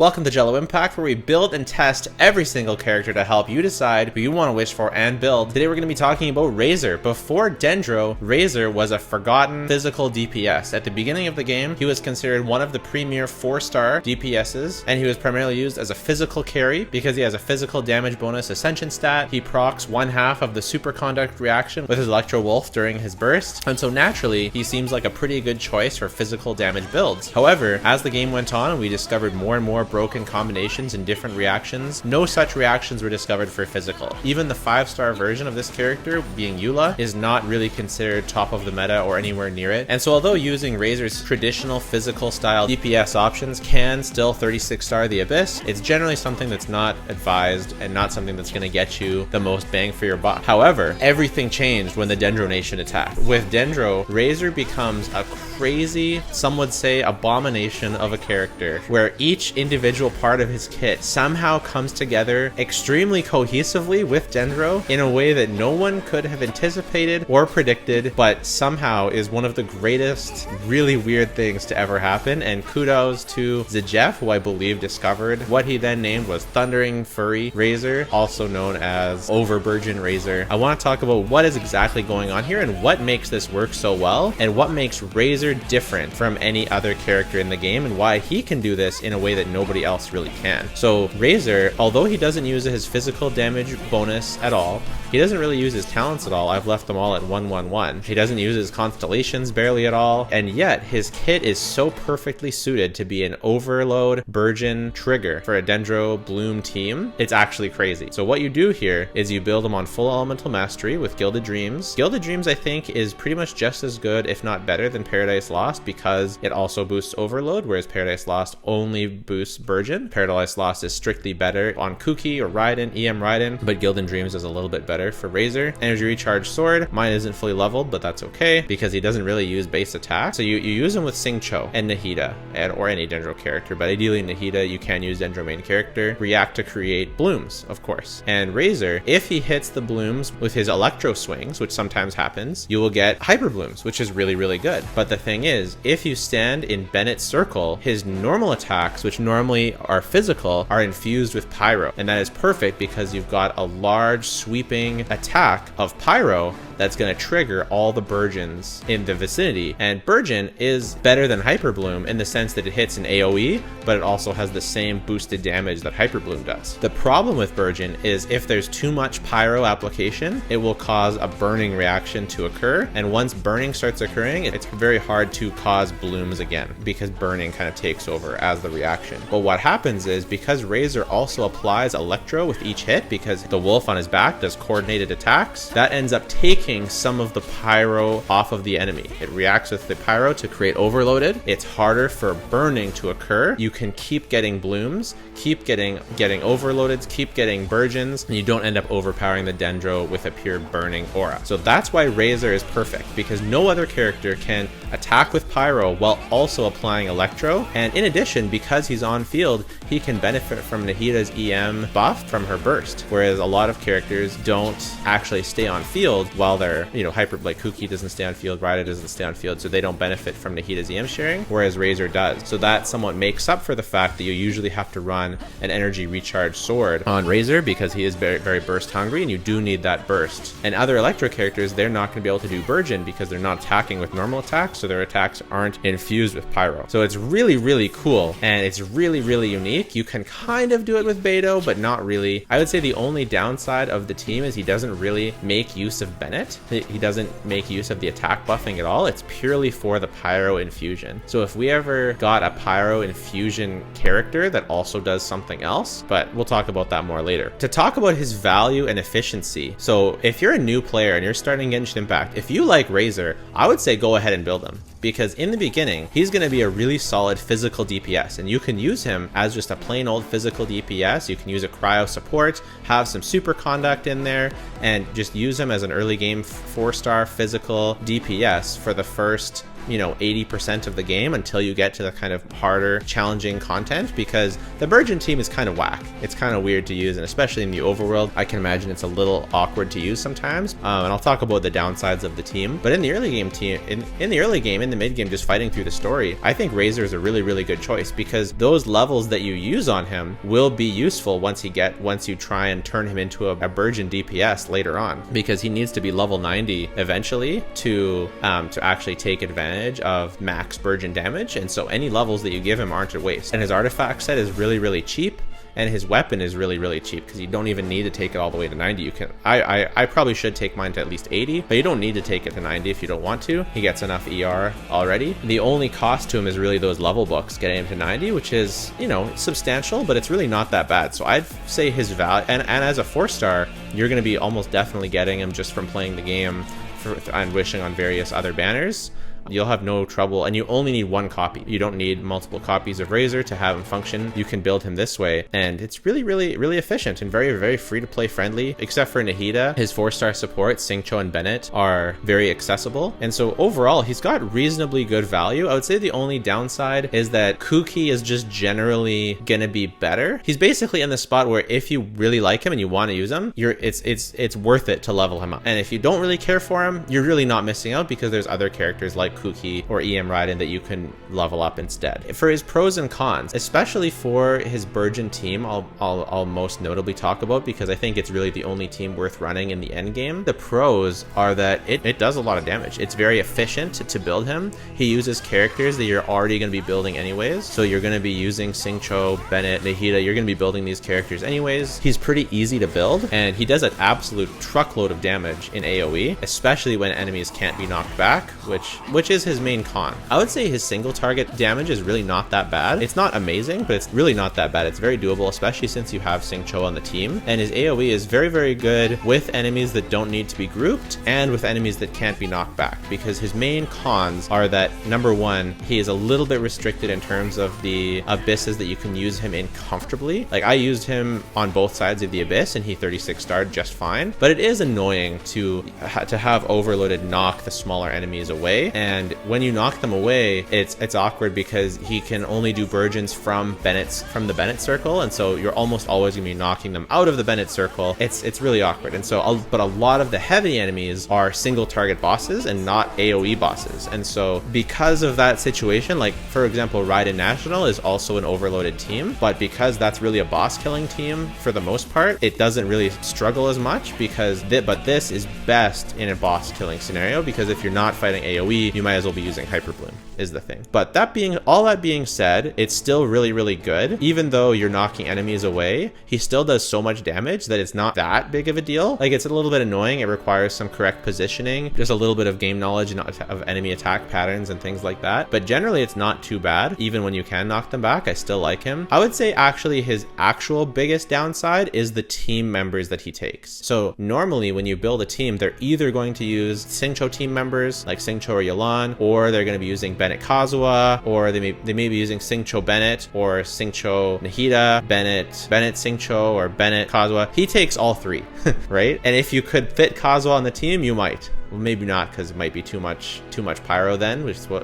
Welcome to Jello Impact, where we build and test every single character to help you decide who you want to wish for and build. Today we're going to be talking about Razor. Before Dendro, Razor was a forgotten physical DPS. At the beginning of the game, he was considered one of the premier 4-star DPSs, and he was primarily used as a physical carry because he has a physical damage bonus ascension stat. He procs 1/2 of the superconduct reaction with his Electro Wolf during his burst, and so naturally, he seems like a pretty good choice for physical damage builds. However, as the game went on and we discovered more and more broken combinations and different reactions, no such reactions were discovered for physical. Even the 5-star version of this character, being Eula, is not really considered top of the meta or anywhere near it. And so although using Razor's traditional physical style DPS options can still 36-star the Abyss, it's generally something that's not advised and not something that's going to get you the most bang for your buck. However, everything changed when the Dendro Nation attacked. With Dendro, Razor becomes a crazy, some would say abomination of a character, where each individual part of his kit somehow comes together extremely cohesively with Dendro in a way that no one could have anticipated or predicted, but somehow is one of the greatest, really weird things to ever happen. And kudos to Zjef, who I believe discovered what he then named was Thundering Furry Razor, also known as Overburgeon Razor. I want to talk about what is exactly going on here and what makes this work so well, and what makes Razor different from any other character in the game, and why he can do this in a way that nobody else really can. So Razor, although he doesn't use his physical damage bonus at all, he doesn't really use his talents at all. I've left them all at 1/1/1. He doesn't use his constellations barely at all, and yet his kit is so perfectly suited to be an overload burgeon trigger for a Dendro Bloom team. It's actually crazy. So what you do here is you build him on full elemental mastery with Gilded Dreams. Gilded Dreams, I think, is pretty much just as good, if not better, than Paradise Lost because it also boosts overload, whereas Paradise Lost only boosts burgeon. Paradise Lost is strictly better on Kuki or Raiden, EM Raiden, but Gilded Dreams is a little bit better for Razor. Energy Recharge Sword, mine isn't fully leveled, but that's okay because he doesn't really use base attack. So you use him with Xingqiu and Nahida, or any Dendro character, but ideally Nahida you can use Dendro main character. React to create blooms, of course. And Razor, if he hits the blooms with his Electro Swings, which sometimes happens, you will get Hyper Blooms, which is really, really good. But the thing is, if you stand in Bennett's circle, his normal attacks, which normally are physical, are infused with Pyro. And that is perfect because you've got a large sweeping attack of Pyro that's going to trigger all the Burgeons in the vicinity. And Burgeon is better than Hyper Bloom in the sense that it hits an AoE, but it also has the same boosted damage that Hyper Bloom does. The problem with Burgeon is if there's too much Pyro application, it will cause a burning reaction to occur. And once burning starts occurring, it's very hard to cause blooms again because burning kind of takes over as the reaction. But what happens is, because Razor also applies Electro with each hit, because the wolf on his back does coordinated attacks, that ends up taking some of the Pyro off of the enemy. It reacts with the Pyro to create overloaded. It's harder for burning to occur. You can keep getting blooms, keep getting overloaded, keep getting burgeons, and you don't end up overpowering the Dendro with a pure burning aura. So that's why Razor is perfect, because no other character can attack with Pyro while also applying Electro. And in addition, because he's on field, he can benefit from Nahida's EM buff from her burst, whereas a lot of characters don't actually stay on field while they're, hyper, like Kuki doesn't stay on field, Raida doesn't stay on field, so they don't benefit from Nahida's EM sharing, whereas Razor does. So that somewhat makes up for the fact that you usually have to run an energy recharge sword on Razor because he is very, very burst hungry, and you do need that burst. And other Electro characters, they're not going to be able to do Burgeon because they're not attacking with normal attacks, so their attacks aren't infused with Pyro. So it's really, really cool, and it's really, really unique. You can kind of do it with Beidou, but not really. I would say the only downside of the team is he doesn't really make use of Bennett. He doesn't make use of the attack buffing at all. It's purely for the Pyro infusion. So if we ever got a Pyro infusion character that also does something else, but we'll talk about that more later. To talk about his value and efficiency, so if you're a new player and you're starting Genshin Impact, if you like Razor, I would say go ahead and build him. Because in the beginning, he's going to be a really solid physical DPS, and you can use him as just a plain old physical DPS. You can use a cryo support, have some super conduct in there, and just use him as an early game 4-star physical DPS for the first you know, 80% of the game until you get to the kind of harder, challenging content, because the Burgeon team is kind of whack. It's kind of weird to use, and especially in the overworld, I can imagine it's a little awkward to use sometimes. And I'll talk about the downsides of the team. But in the early game in the mid game, just fighting through the story, I think Razor is a really, really good choice, because those levels that you use on him will be useful once you try and turn him into a Burgeon DPS later on, because he needs to be level 90 eventually to actually take advantage of max Burgeon damage. And so any levels that you give him aren't a waste. And his artifact set is really, really cheap. And his weapon is really, really cheap, because you don't even need to take it all the way to 90. You can, I probably should take mine to at least 80, but you don't need to take it to 90 if you don't want to. He gets enough ER already. The only cost to him is really those level books getting him to 90, which is, you know, substantial, but it's really not that bad. So I'd say his value, and as a 4-star, you're going to be almost definitely getting him just from playing the game and wishing on various other banners. You'll have no trouble, and you only need one copy. You don't need multiple copies of Razor to have him function. You can build him this way, and it's really, really, really efficient and very, very free to play friendly. Except for Nahida, his 4-star support, Xingqiu and Bennett, are very accessible. And so overall, he's got reasonably good value. I would say the only downside is that Kuki is just generally gonna be better. He's basically in the spot where if you really like him and you want to use him, it's worth it to level him up. And if you don't really care for him, you're really not missing out, because there's other characters like Kuki or EM Raiden that you can level up instead. For his pros and cons, especially for his Burgeon team, I'll most notably talk about, because I think it's really the only team worth running in the end game. The pros are that it does a lot of damage. It's very efficient to build him. He uses characters that you're already going to be building anyways. So you're going to be using Xingqiu, Bennett, Nahida. You're going to be building these characters anyways. He's pretty easy to build, and he does an absolute truckload of damage in AoE, especially when enemies can't be knocked back, which is his main con. I would say his single target damage is really not that bad. It's not amazing, but it's really not that bad. It's very doable, especially since you have Xingqiu on the team. And his AoE is very, very good with enemies that don't need to be grouped and with enemies that can't be knocked back, because his main cons are that, number one, he is a little bit restricted in terms of the abysses that you can use him in comfortably. Like, I used him on both sides of the abyss and he 36-starred just fine, but it is annoying to have overloaded knock the smaller enemies away. And when you knock them away, it's awkward, because he can only do Burgeons from the Bennett circle, and so you're almost always gonna be knocking them out of the Bennett circle. It's really awkward. And so, but a lot of the heavy enemies are single target bosses and not AoE bosses. And so because of that situation, like for example, Raiden National is also an overloaded team, but because that's really a boss killing team for the most part, it doesn't really struggle as much, because but this is best in a boss killing scenario, because if you're not fighting AoE, you might as well be using Hyper Bloom, is the thing. But all that being said, it's still really, really good. Even though you're knocking enemies away, he still does so much damage that it's not that big of a deal. Like, it's a little bit annoying. It requires some correct positioning, just a little bit of game knowledge and of enemy attack patterns and things like that. But generally, it's not too bad. Even when you can knock them back, I still like him. I would say actually his actual biggest downside is the team members that he takes. So normally when you build a team, they're either going to use Xingqiu team members like Xingqiu or Yelan, or they're going to be using Bennett Kazuha, or they may be using Xingqiu Bennett or Xingqiu Nahida, Bennett Xingqiu, or Bennett Kazuha. He takes all three, right? And if you could fit Kazuha on the team, you might. Well, maybe not, because it might be too much pyro then, which is when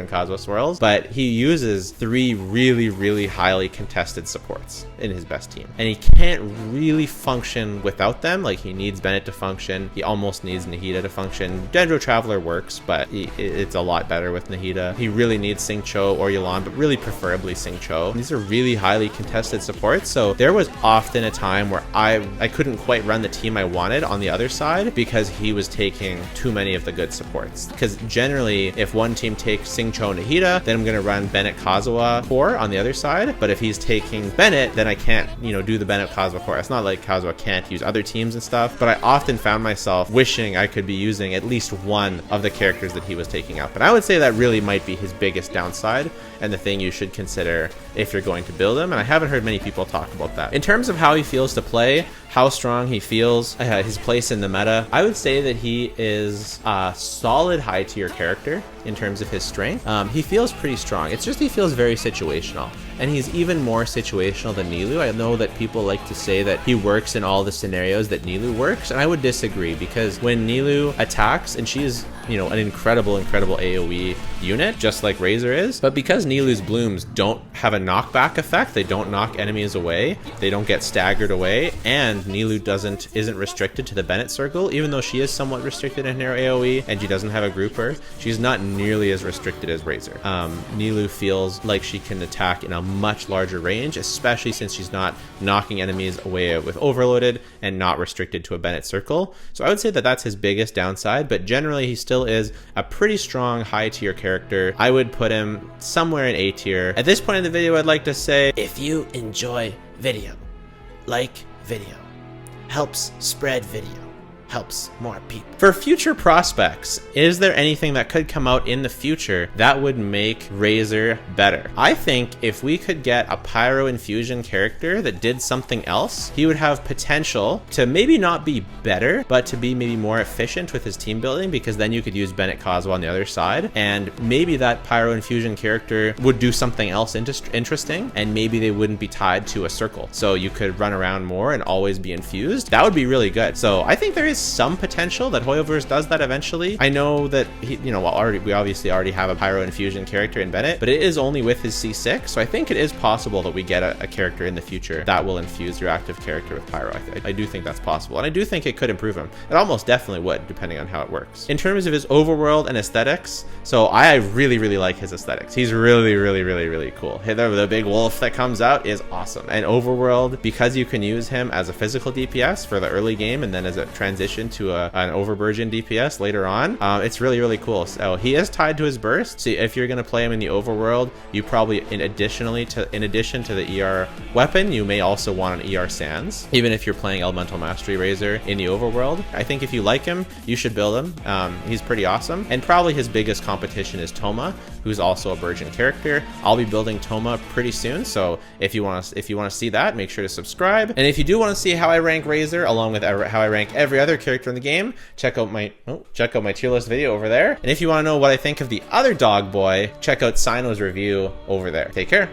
Kazuha swirls. But he uses 3 really, really highly contested supports in his best team, and he can't really function without them. Like, he needs Bennett to function. He almost needs Nahida to function. Dendro Traveler works, but it's a lot better with Nahida. He really needs Xingqiu or Yelan, but really preferably Xingqiu. These are really highly contested supports, so there was often a time where I couldn't quite run the team I wanted on the other side, because he was taking too many of the good supports. Because generally, if one team takes Xingqiu and Nahida, then I'm going to run Bennett Kazuha core on the other side. But if he's taking Bennett, then I can't, do the Bennett Kazuha core. It's not like Kazuha can't use other teams and stuff, but I often found myself wishing I could be using at least one of the characters that he was taking up. And I would say that really might be his biggest downside, and the thing you should consider if you're going to build him. And I haven't heard many people talk about that. In terms of how he feels to play, how strong he feels, his place in the meta, I would say that he is a solid high tier character in terms of his strength. He feels pretty strong. It's just he feels very situational. and he's even more situational than Nilou. I know that people like to say that he works in all the scenarios that Nilou works, and I would disagree, because when Nilou attacks, and she's, you know, an incredible AoE unit, just like Razor is, but because Nilou's blooms don't have a knockback effect, they don't knock enemies away, they don't get staggered away, and Nilou isn't restricted to the Bennett circle, even though she is somewhat restricted in her AoE, and she doesn't have a grouper, she's not nearly as restricted as Razor. Nilou feels like she can attack in a much larger range, especially since she's not knocking enemies away with overloaded and not restricted to a Bennett circle. So I would say that that's his biggest downside, but generally he still is a pretty strong high tier character. I would put him somewhere in A tier. At this point in the video, I'd like to say, if you enjoy video, like video, helps spread video, helps more people. For future prospects, is there anything that could come out in the future that would make Razor better? I think if we could get a Pyro Infusion character that did something else, he would have potential to maybe not be better, but to be maybe more efficient with his team building, because then you could use Bennett Coswell on the other side, and maybe that Pyro Infusion character would do something else interesting, and maybe they wouldn't be tied to a circle. So you could run around more and always be infused. That would be really good. So I think there is some potential that Hoyoverse does that eventually. I know that we obviously already have a Pyro Infusion character in Bennett, but it is only with his C6, so I think it is possible that we get a character in the future that will infuse your active character with Pyro. I do think that's possible, and I do think it could improve him. It almost definitely would, depending on how it works. In terms of his overworld and aesthetics, so I really like his aesthetics. He's really cool. The big wolf that comes out is awesome. And overworld, because you can use him as a physical DPS for the early game, and then as a transition to an overburgeon DPS later on, it's really cool. So he is tied to his burst, so if you're going to play him in the overworld, you probably in addition to the ER weapon, you may also want an ER Sands, even if you're playing Elemental Mastery Razor in the overworld. I think if you like him, you should build him. He's pretty awesome, and probably his biggest competition is Toma, who's also a Burgeon character. I'll be building Toma pretty soon, so if you want to see that, make sure to subscribe. And if you do want to see how I rank Razor along with how I rank every other character in the game, check out my tier list video over there. And if you want to know what I think of the other dog boy, check out Sino's review over there. Take care.